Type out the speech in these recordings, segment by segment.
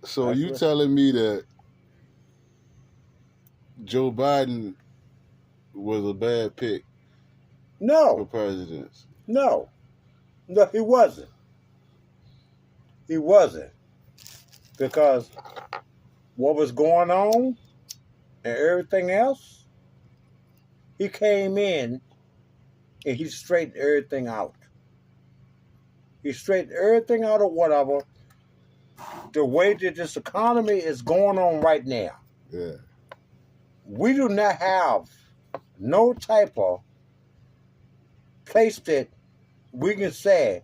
So you telling me that Joe Biden was a bad pick for No, presidents? no, he wasn't. He wasn't. Because what was going on and everything else, he came in and he straightened everything out. He straightened everything out of whatever. The way that this economy is going on right now. Yeah. We do not have no type of place that we can say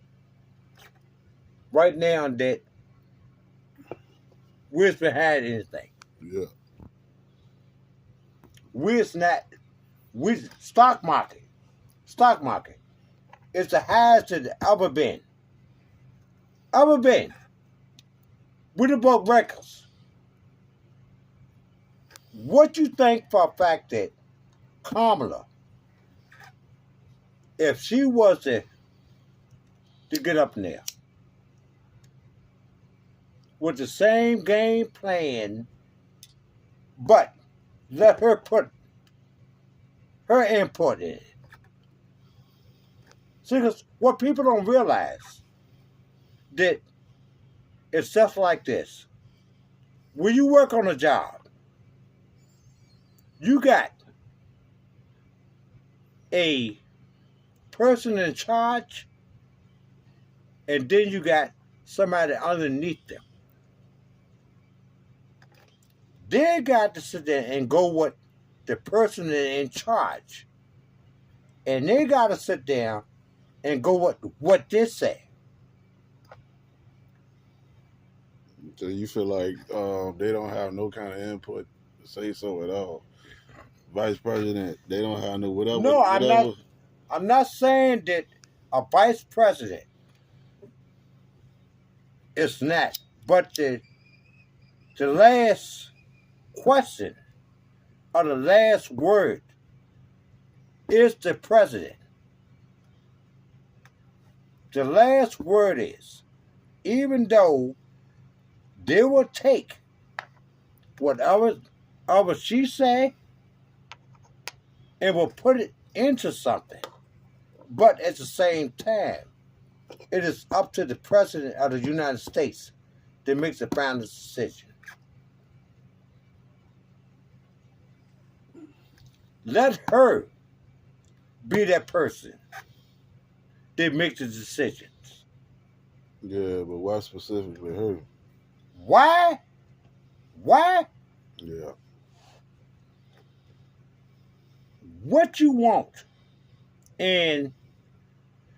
right now that we're behind anything. Yeah. Stock market is the highest it's ever been. We done broke records. What you think for a fact that Kamala, if she was to get up in there with the same game plan, but let her put her input in it. See, because what people don't realize that it's stuff like this. When you work on a job, you got a person in charge, and then you got somebody underneath them. They got to sit there and go with the person in charge. And they got to sit down and go with what they say. So you feel like they don't have no kind of input to say so at all? Vice president, they don't have no whatever. No, I'm not saying that a vice president is not. But the last question or the last word is the president. The last word is, even though they will take whatever she say and will put it into something. But at the same time, it is up to the president of the United States to make the final decision. Let her be that person that makes the decisions. Yeah, but why specifically her? Why? Yeah. What you want in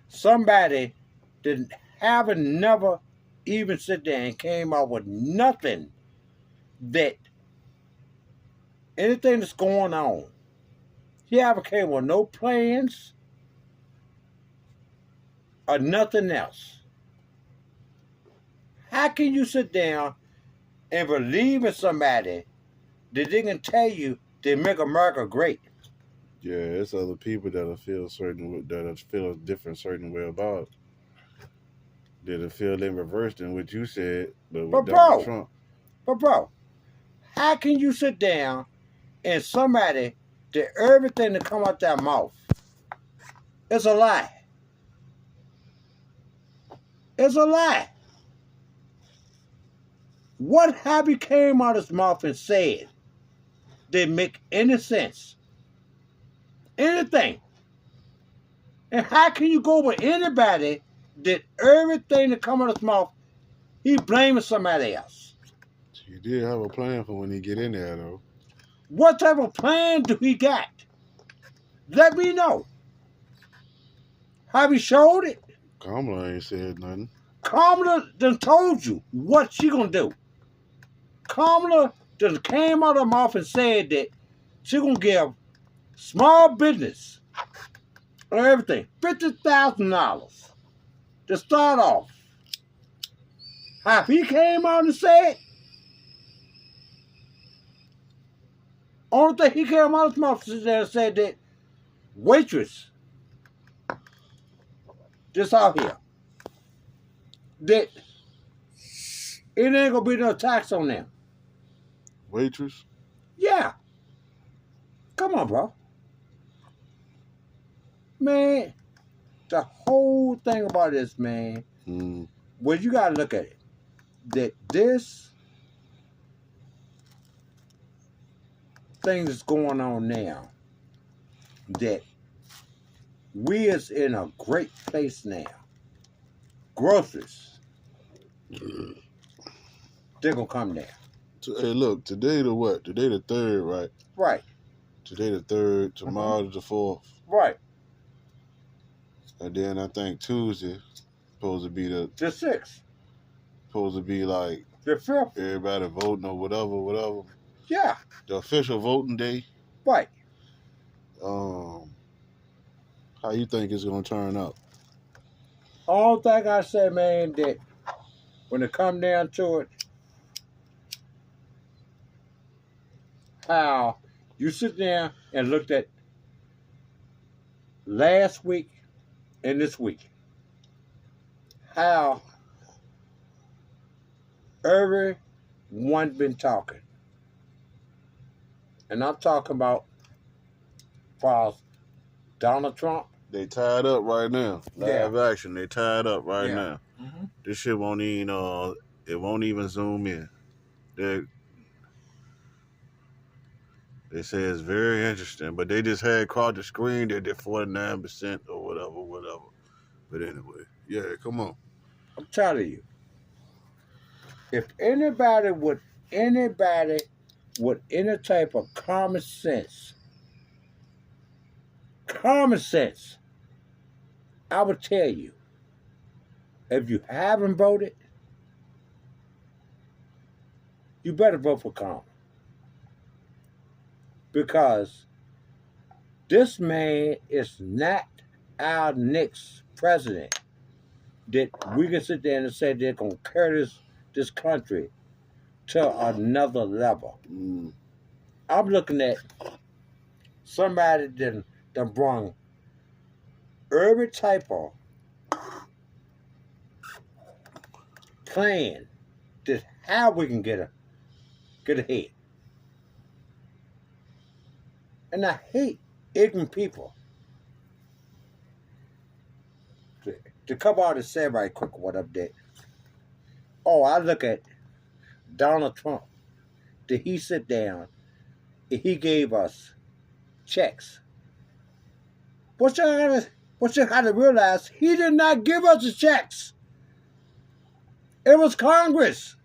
somebody that haven't never even sit there and came out with nothing that anything that's going on. He haven't came with no plans or nothing else. How can you sit down and believe in somebody that they can tell you they make America great? Yeah, it's other people that'll feel a different certain way about it. That'll feel in reverse than what you said, but with Donald Trump. But bro, how can you sit down and somebody that everything that come out their mouth is a lie? It's a lie. What have he came out of his mouth and said that make any sense? Anything. And how can you go with anybody that everything that come out of his mouth, he blaming somebody else? He did have a plan for when he get in there, though. What type of plan do he got? Let me know. Have he showed it? Kamala ain't said nothing. Kamala done told you what she gonna do. Kamala just came out of her mouth and said that she gonna give small business or everything $50,000 to start off. How he came out and said, only thing he came out of his mouth and said that waitress just out here that It ain't gonna be no tax on them. Waitress? Yeah. Come on, bro. Man, the whole thing about this, man, well, you gotta look at it. That this thing that's going on now, that we is in a great place now. Groceries, they're gonna come down. Hey, look, today the what? Today the 3rd, right? Right. Today the 3rd, tomorrow the 4th. Right. And then I think Tuesday supposed to be the 6th. Supposed to be like the 5th. Everybody voting or whatever. Yeah. The official voting day. Right. How you think it's gonna turn out? All thing I say, man, that when it come down to it, how you sit there and looked at last week and this week, how everyone been talking. And I'm talking about Donald Trump. They tied up right now. Live action. They tied up right now. Mm-hmm. This shit won't even it won't even zoom in. They say it's very interesting, but they just had across the screen that they're 49% or whatever. But anyway, yeah, come on. I'm telling you, if anybody with any type of common sense, I would tell you, if you haven't voted, you better vote for common. Because this man is not our next president that we can sit there and say they're going to carry this country to another level. I'm looking at somebody that brought every type of plan that how we can get ahead. And I hate ignorant people to come out and say right quick what up there. Oh, I look at Donald Trump. Did he sit down and he gave us checks? What you got to realize, he did not give us the checks. It was Congress.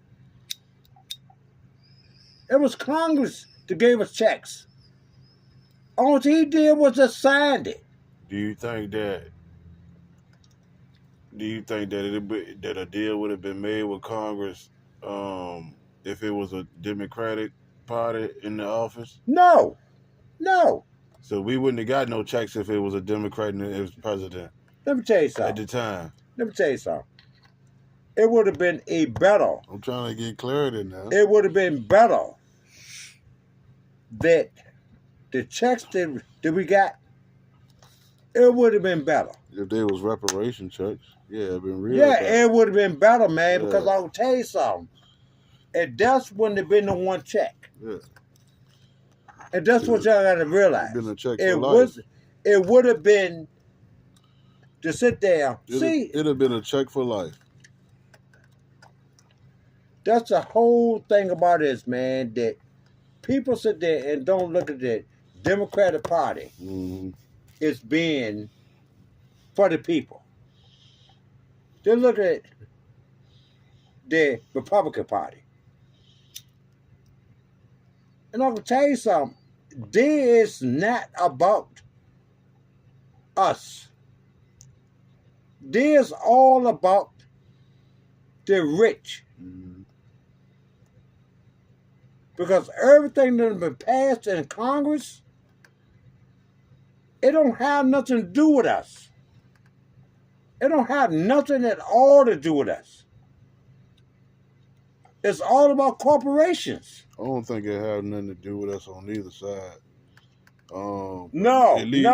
It was Congress that gave us checks. All he did was just signed it. Do you think that that a deal would have been made with Congress if it was a Democratic Party in the office? No. So we wouldn't have got no checks if it was a Democrat and it was president. Let me tell you something. At the time. Let me tell you something. It would have been a better. I'm trying to get clarity now. It would have been better that the checks that we got, it would have been better. If there was reparation checks, yeah, it'd been real. Yeah, better. it would have been better, man, because I'll tell you something. And that's when there been no one check. Yeah. And that's what y'all got to realize. Been a check for life. It would have been to sit there. It'd have been a check for life. That's the whole thing about this, man, that people sit there and don't look at the Democratic Party. Mm-hmm. It's being for the people. They look at the Republican Party. And I'm going to tell you something. This is not about us. This is all about the rich. Mm-hmm. Because everything that has been passed in Congress, it don't have nothing to do with us. It don't have nothing at all to do with us. It's all about corporations. I don't think it had nothing to do with us on either side. No. At least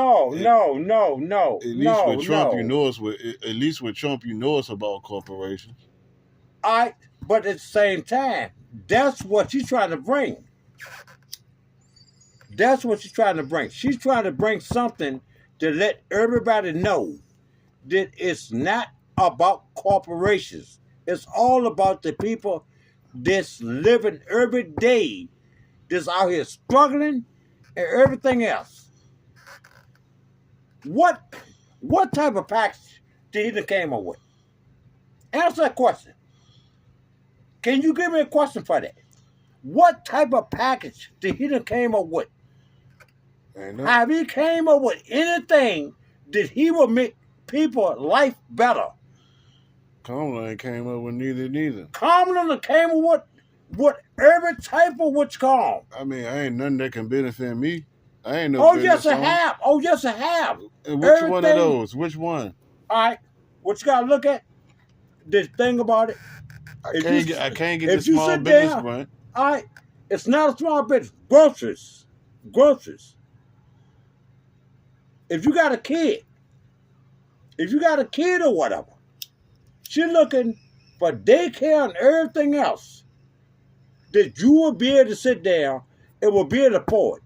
with Trump, you know us about corporations. But But at the same time, that's what she's trying to bring. That's what she's trying to bring. She's trying to bring something to let everybody know that it's not about corporations. It's all about the people that's living every day, that's out here struggling and everything else. What type of package did he came up with? Answer that question. Can you give me a question for that? What type of package did he came up with? Have he came up with anything that he will make people life better? Kamala ain't came up with neither. Kamala came up with every type of what's called. I mean, I ain't nothing that can benefit me. I ain't no. Oh yes, I have. Oh yes, I have. And which one of those? Which one? All right. What you gotta look at? The thing about it. I can't get the small business one. All right. It's not a small business. Groceries. If you got a kid or whatever, she's looking for daycare and everything else that you will be able to sit down and will be able to afford.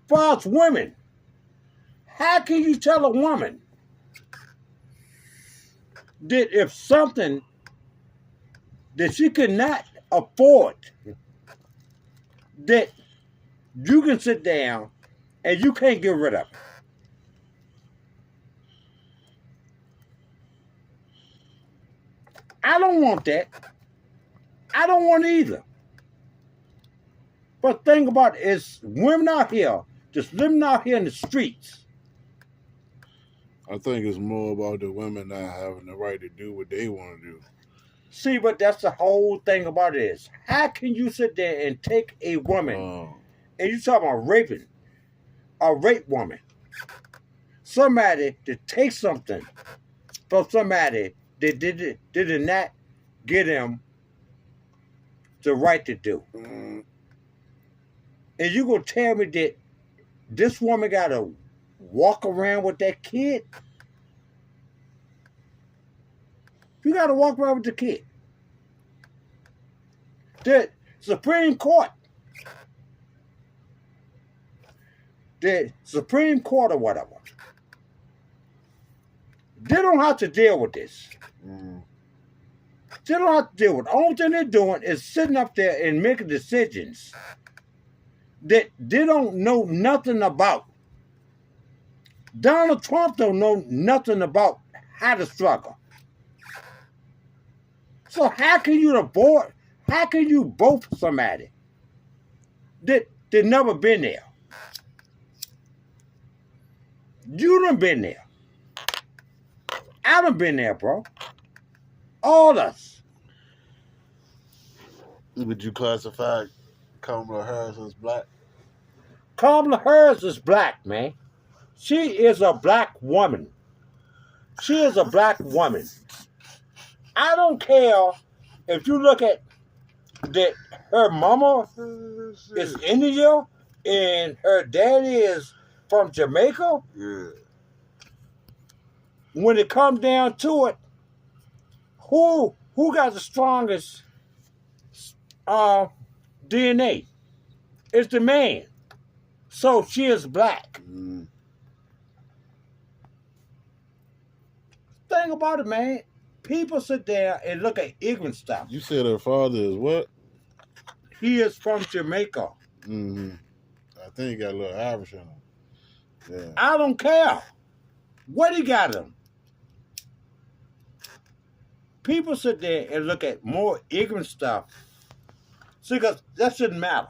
For us women, how can you tell a woman that if something that she cannot afford, that you can sit down and you can't get rid of it? I don't want that. I don't want it either. But the thing about it is women out here, just living out here in the streets. I think it's more about the women not having the right to do what they want to do. See, but that's the whole thing about it is, how can you sit there and take a woman, and you talking about raping, a rape woman, somebody to take something from somebody that did not get him the right to do. And you gonna tell me that this woman gotta walk around with that kid? You gotta walk around with the kid. The Supreme Court or whatever, they don't have to deal with this. They don't have to deal with it. The only thing they're doing is sitting up there and making decisions that they don't know nothing about. Donald Trump don't know nothing about how to struggle. So how can you vote for somebody that never been there? You done been there. I done been there, bro. All of us. Would you classify Kamala Harris as black? Kamala Harris is black, man. She is a black woman. She is a black woman. I don't care if you look at that her mama is Indian and her daddy is from Jamaica. Yeah. When it comes down to it, who got the strongest DNA? It's the man. So she is black. Thing about it, man, people sit there and look at ignorant stuff. You said her father is what? He is from Jamaica. I think he got a little Irish in him. Yeah. I don't care what he got him. People sit there and look at more ignorant stuff. See, because that shouldn't matter.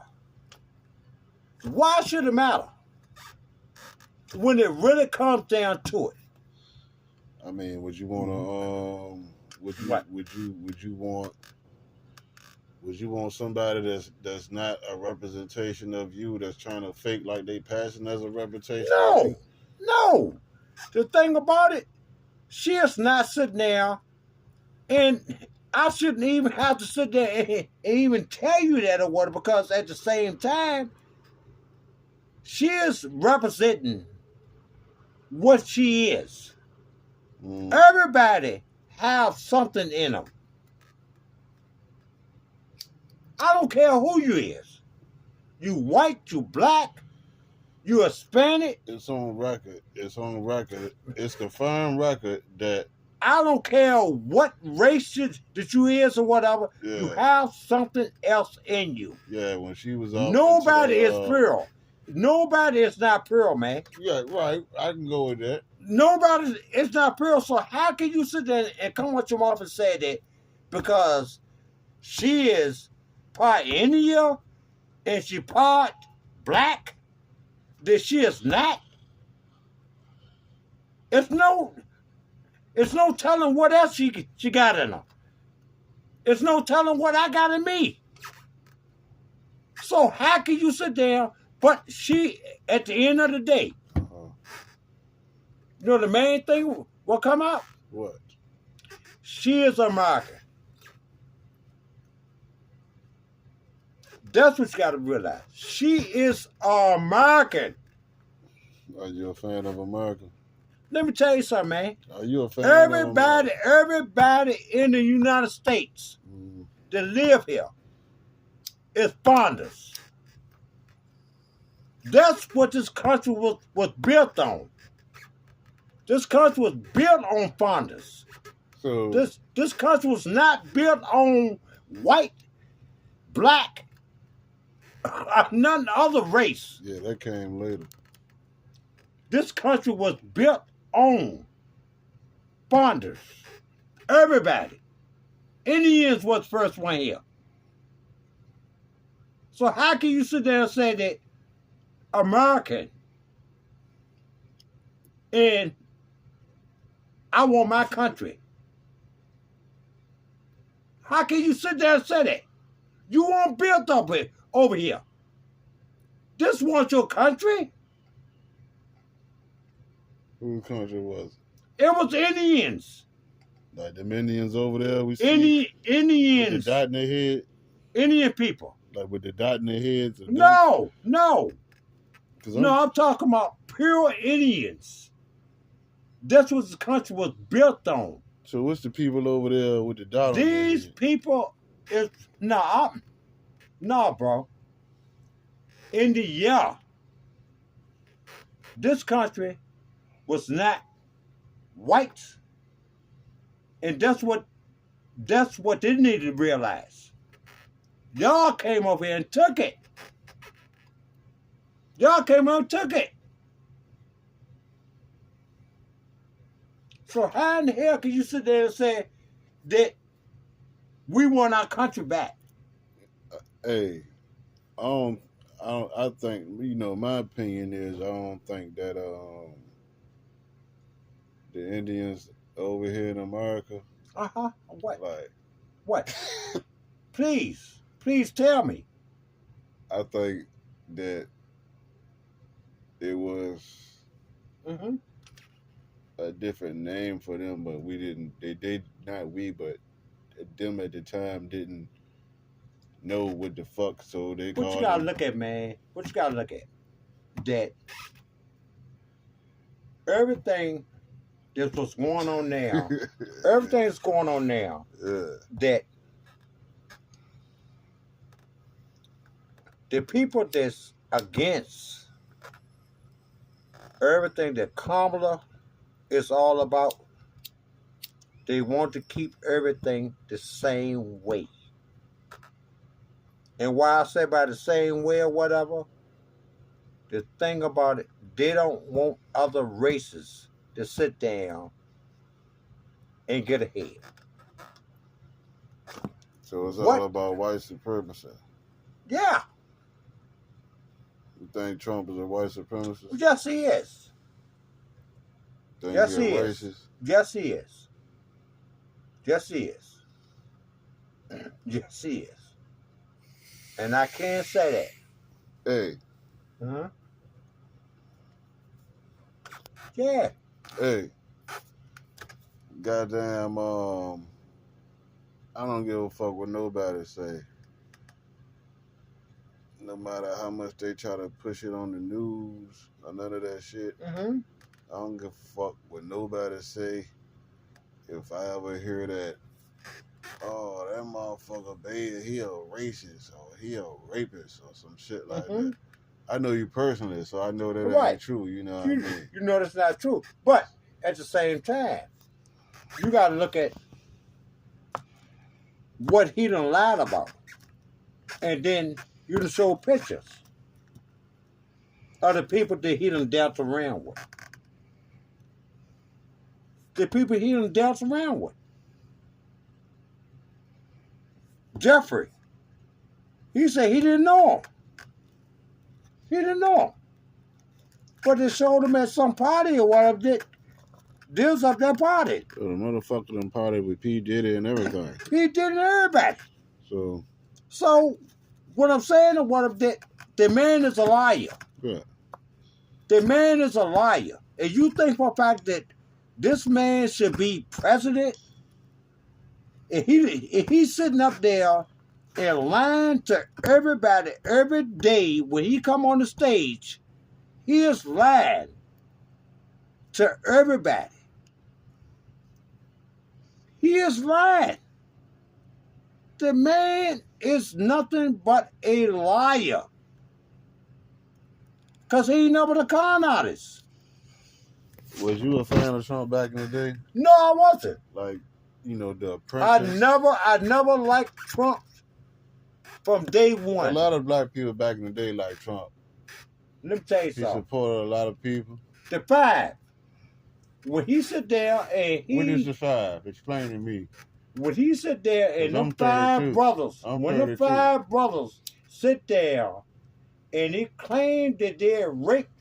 Why should it matter? When it really comes down to it. I mean, would you want to would you want somebody that's not a representation of you, that's trying to fake like they passing as a representation? No. The thing about it, she is not sitting there, and I shouldn't even have to sit there and even tell you that or what, because at the same time, she is representing what she is. Everybody have something in them. I don't care who you is. You white, you black, you Hispanic. It's on record. It's on record. It's confirmed record that. I don't care what race that you is or whatever. Yeah. You have something else in you. Yeah, when she was out. Nobody is pure. Nobody is not pure, man. Yeah, right. I can go with that. Nobody is not pure. So how can you sit there and come with your mouth and say that because she is part India and she part black that she is not? It's no telling what else she got in her. It's no telling what I got in me. So how can you sit there? But she, at the end of the day, you know the main thing will come out? What? She is American. That's what you got to realize. She is American. Are you a fan of America? Let me tell you something, man. Are you a fan of America? Everybody in the United States that live here is Fondas. That's what this country was built on. This country was built on Fondas. So this country was not built on white, black, none other race. Yeah, that came later. This country was built on Fondas. Everybody. Indians was the first one here. So how can you sit there and say that American and I want my country? How can you sit there and say that? You weren't built up over here. This was your country? Whose country was it? It was Indians. Like them Indians over there we see? Indians. With the dot in their head? Indian people. Like with the dot in their heads? No. No, I'm talking about pure Indians. That's what the country was built on. So what's the people over there with the dot on their head? These people is... No, bro. India. This country was not white. And that's what they needed to realize. Y'all came over here and took it. So how in the hell can you sit there and say that we want our country back? Hey, I think, my opinion is I don't think that the Indians over here in America. What? Like what? Please tell me. I think that it was a different name for them, but we didn't. They not we, but them at the time didn't know what the fuck. So they. What you gotta look at, man? What you gotta look at? That everything that's what's going on now. Everything that's going on now. Yeah. That the people that's against everything that Kamala is all about, they want to keep everything the same way. And why I say by the same way or whatever, the thing about it, they don't want other races to sit down and get ahead. So it's all about white supremacy. Yeah. You think Trump is a white supremacist? Yes, he is. Yes, he is. Racist? Yes, he is. Yes, he is. Yes, he is. And I can't say that. Hey. Huh? Yeah. Hey. Goddamn, I don't give a fuck what nobody say. No matter how much they try to push it on the news or none of that shit. Mm-hmm. I don't give a fuck what nobody say. if I ever hear that, oh, that motherfucker, baby, he a racist or he a rapist or some shit like that. I know you personally, so I know that Right. ain't true. You know what I mean? You know that's not true. But at the same time, you got to look at what he done lied about. And then you done show pictures of the people that he done dealt around with. The people he done dealt around with. Jeffrey, he said he didn't know him. He didn't know him. But they showed him at some party or whatever. This up that party. So the motherfucker done party with P. Diddy and everything. He did it to everybody. So what I'm saying is the man is a liar. yeah. The man is a liar. And you think for a fact that this man should be president? If he's sitting up there and lying to everybody every day when he come on the stage, he is lying to everybody. He is lying. The man is nothing but a liar. Because he ain't never the con artist. Was you a fan of Trump back in the day? No, I wasn't. Like, you know, the apprentice? I never liked Trump from day one. A lot of black people back in the day like Trump. Let me tell you He something. supported a lot of people. The five. When he sit there and he... What is the five? Explain to me. When he sit there and them five brothers, when the five brothers sit there and he claimed that they raped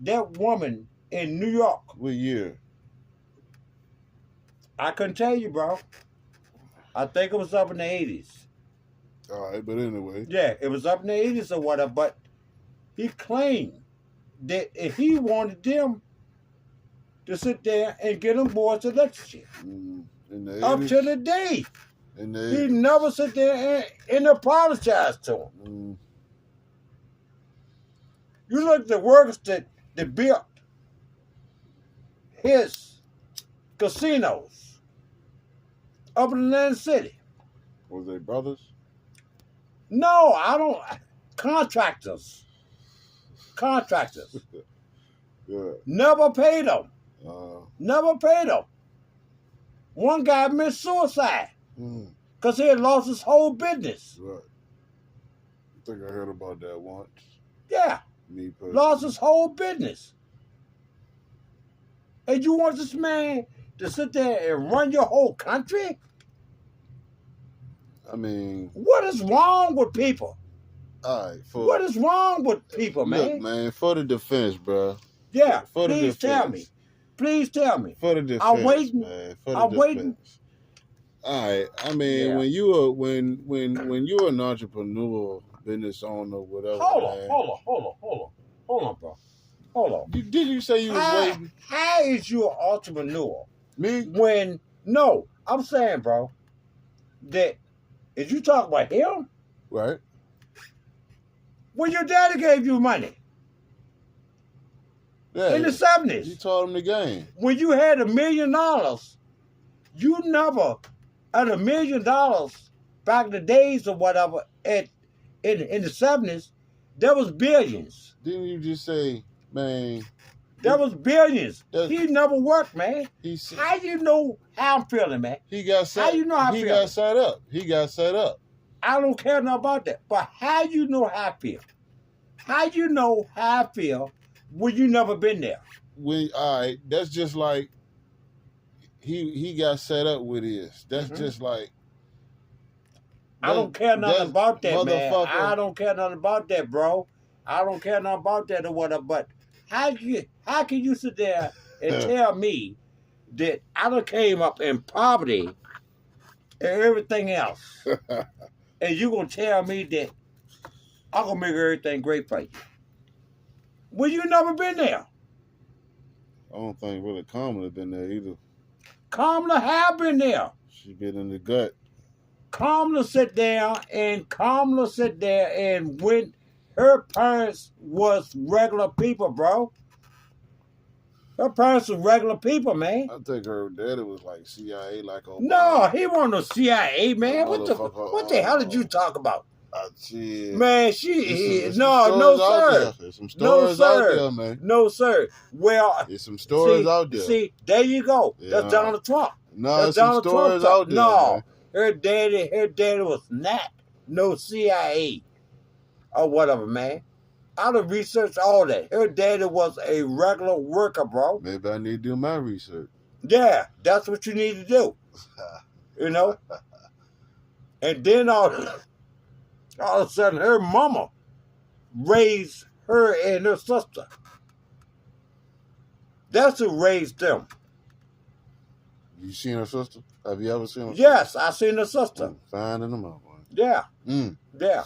that woman in New York. What year? I couldn't tell you, bro. I think it was up in the 80s. All right, but anyway. Yeah, it was up in the 80s or whatever, but he claimed that if he wanted them to sit there and get them boys elected. Up to the day. He never sit there and apologize to them. You look at the workers that built his casinos up in Atlantic City. Was they brothers? No, I don't. Contractors. Yeah. Never paid them. Never paid them. One guy missed suicide because he had lost his whole business. Right. I think I heard about that once. Yeah. Me personally. Lost his whole business. And you want this man to sit there and run your whole country? I mean... What is wrong with people? All right. What is wrong with people, man? Look, man, for the defense, bro. Yeah, for the please defense. tell me. Please tell me. For the defense, I'm waiting. man. For the I'm defense. waiting. All right. I mean, when you are when you're an entrepreneur, business owner, whatever. Hold man, on, bro. Hold on. Did you say you was waiting? How is you an entrepreneur? Me? No, I'm saying, bro, that is you talking about him? Right. When your daddy gave you money. Yeah. In the 70s. You taught him the game. When you had $1 million, you never had $1 million back in the days or whatever in the 70s, there was billions. Didn't you just say, man? There was billions. He never worked, man. How you know how I'm feeling, man? He got set. How you know how I feel? He got set up. I don't care nothing about that. But how you know how I feel? How you know how I feel when you never been there? All right, that's just like he got set up with his. That's just like. I don't care nothing about that, man. I don't care nothing about that, bro. I don't care nothing about that or whatever. But how can you sit there and tell me that I done came up in poverty and everything else, and you gonna tell me that I'm gonna make everything great for you? Well, you never been there. I don't think really Kamala been there either. Kamala have been there. She been in the gut. Kamala sit there and when her parents was regular people, bro. Her parents was regular people, man. I think her daddy was like CIA, like Obama. No, he wasn't no CIA, man. What the hell did you talk about? Shit. Man, no, sir. There's some stories out there, man. No, sir. Well, there's some stories out there. See, there you go. Yeah. That's Donald Trump. No, there's some stories out there. No, man. her daddy was not no CIA or whatever, man. I done researched all that. Her daddy was a regular worker, bro. Maybe I need to do my research. Yeah, that's what you need to do. You know? And then all of a sudden, her mama raised her and her sister. That's who raised them. You seen her sister? Have you ever seen her sister? Yes, I seen her sister. Finding them out, boy. Yeah. Yeah.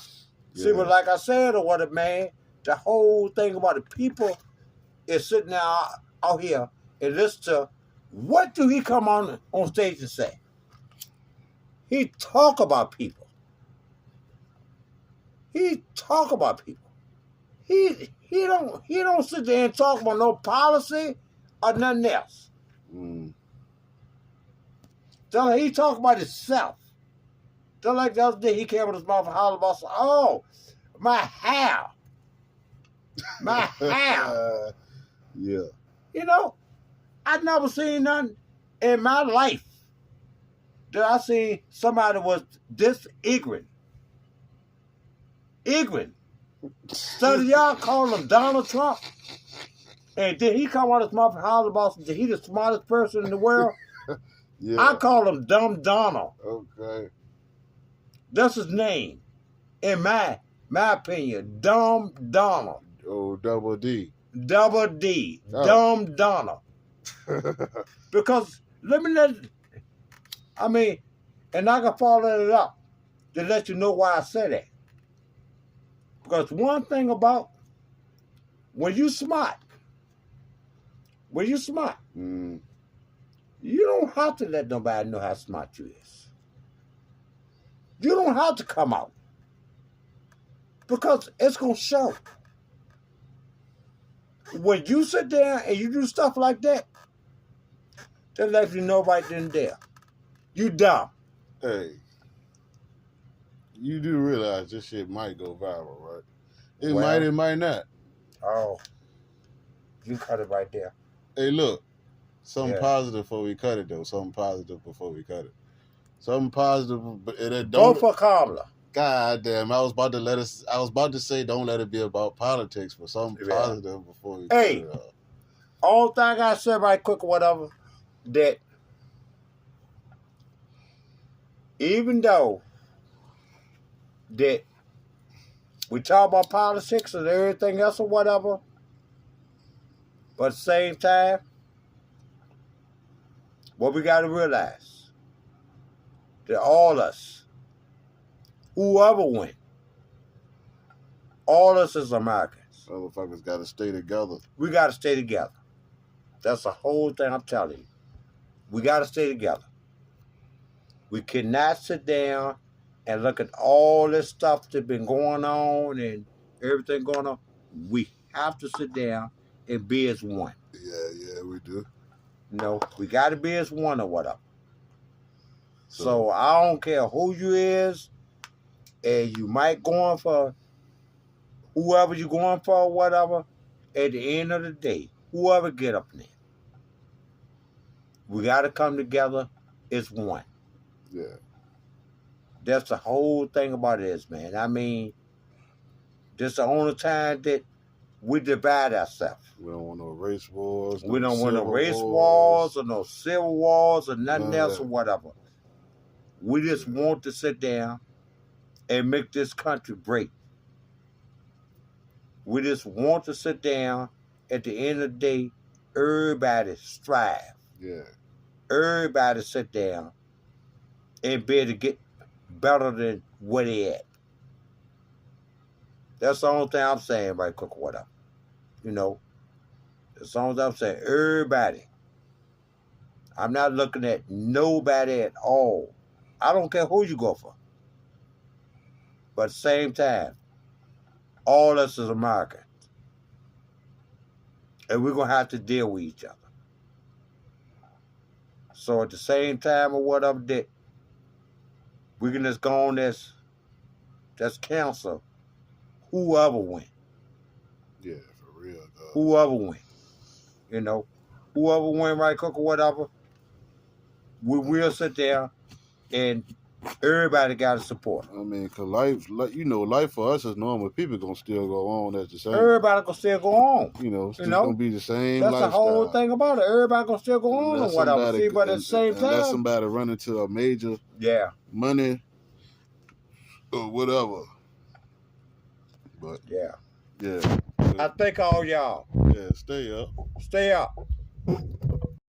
See, but like I said, or what, man, the whole thing about the people is sitting out here and listen to what do he come on stage and say? He talk about people. He talk about people. He don't sit there and talk about no policy or nothing else. So he talk about himself. Just like the other day he came with his mouth and hollered about, oh, my hair. My hair. Yeah. You know, I never seen nothing in my life that I seen somebody was this ignorant. Ignorant. So y'all call him Donald Trump? And did he come out his mouth and holler about that he the smartest person in the world? Yeah. I call him Dumb Donald. Okay. That's his name. In my opinion, Dumb Donald. Oh, double D. Double D. Oh. Dumb Donald. Because and I can follow it up to let you know why I said that. Because one thing about when you smart, you don't have to let nobody know how smart you is. You don't have to come out. Because it's going to show. When you sit there and you do stuff like that, that lets you know right then and there. You dumb. Hey, you do realize this shit might go viral, right? It might not. Oh, you cut it right there. Hey, look, something positive before we cut it, though. Something positive before we cut it. Something positive, but it don't. Go for Kamala. God damn! I was about to say, don't let it be about politics, but something positive before we cut it off. All thing I said right quick or whatever, that even though that we talk about politics and everything else or whatever, but at the same time, what we got to realize, that all us, whoever win, all us as Americans. Motherfuckers got to stay together. We got to stay together. That's the whole thing I'm telling you. We got to stay together. We cannot sit down and look at all this stuff that's been going on and everything going on. We have to sit down and be as one. Yeah, we do. You know, we got to be as one or whatever. So I don't care who you is, and you might going for whoever you going for or whatever. At the end of the day, whoever get up there, we got to come together as one. Yeah. That's the whole thing about it is, man. I mean, this is the only time that we divide ourselves. We don't want no race wars. We don't want no race wars or no civil wars or nothing else or whatever. We just want to sit down and make this country great. We just want to sit down. At the end of the day, everybody strive. Yeah. Everybody sit down and be able to get better than where they at. That's the only thing I'm saying right quick or whatever. You know, that's the only thing I'm saying. Everybody. I'm not looking at nobody at all. I don't care who you go for. But at the same time, all us is Americans. And we're going to have to deal with each other. So at the same time or whatever that we can just go on as counsel whoever win. Yeah, for real, dog. Whoever win. You know, whoever win right quick or whatever, we will sit there and everybody got to support. I mean, cause life, life for us is normal. People gonna still go on at the same. Everybody gonna still go on. It's gonna be the same. That's lifestyle. the whole thing about it. Everybody gonna still go on and whatever. See, but at the same time, unless somebody run into a major money or whatever. But yeah. I thank all y'all. Yeah, stay up. Stay up.